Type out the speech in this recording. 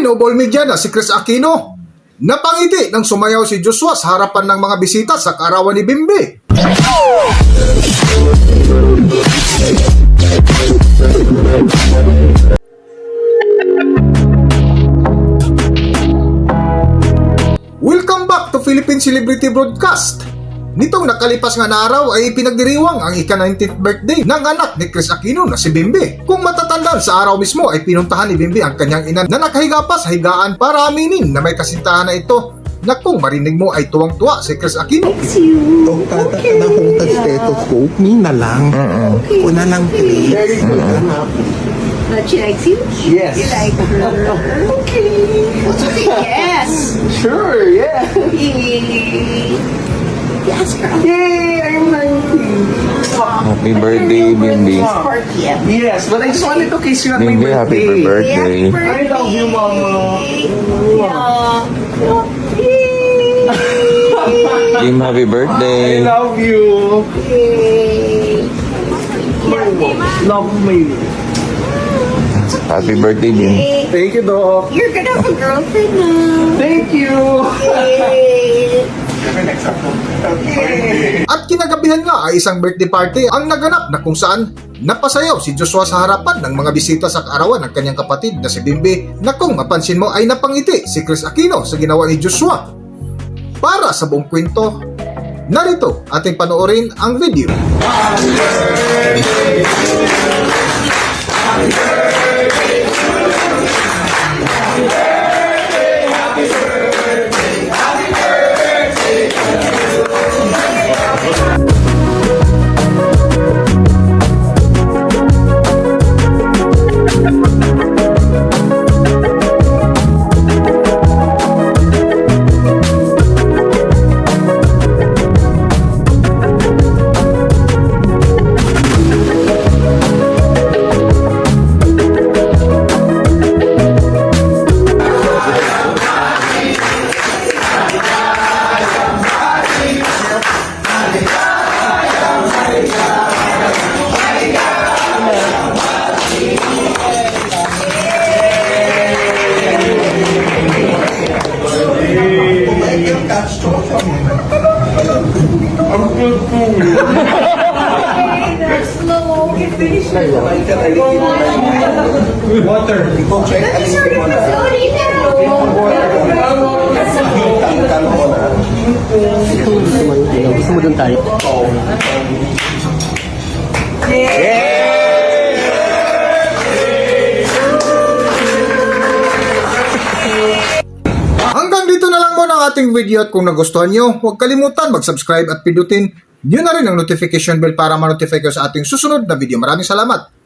Noble media na si Chris Aquino. Napangiti nang sumayaw si Joshua sa harapan ng mga bisita sa kaarawan ni Bimbi. Welcome back to Philippine Celebrity Broadcast. Nitong nakalipas nga na araw ay pinagdiriwang ang ika-19th birthday ng anak ni Chris Aquino na si Bimbi. Kung matatandaan, sa araw mismo ay pinuntahan ni Bimbi ang kanyang ina na nakahiga pa sa higaan para aminin na may kasintahan na ito. Na kung marinig mo ay tuwang-tuwa si Chris Aquino. Thanks you. Okay. Na kung stethoscope, mina lang. Okay. Una lang, please. She likes you? Yes. You like her? Okay. Okay, yes. Sure, yeah. Yes, girl. Yay, I'm 19. Happy birthday, Bimbi. Yes, but I just wanted to kiss you at my Bimbi, happy birthday. birthday. I love you, Mama. Kim, happy I birthday. love you. Love me. Happy birthday, Bim. Thank you, Doc. You're gonna have a girlfriend now. Thank you. Yay. At kinagabihan nga ay isang birthday party ang naganap na kung saan napasayaw si Joshua sa harapan ng mga bisita sa kaarawan ng kanyang kapatid na si Bimbi, na kung mapansin mo ay napangiti si Chris Aquino sa ginawa ni Joshua. Para sa buong kwento, narito ating panoorin ang video. Water. Gusto mo dun tayo? Hanggang dito na lang muna ang ating video, at kung nagustuhan nyo, huwag kalimutan mag-subscribe at pindutin nyo na rin ang notification bell para ma-notify kayo sa ating susunod na video. Maraming salamat!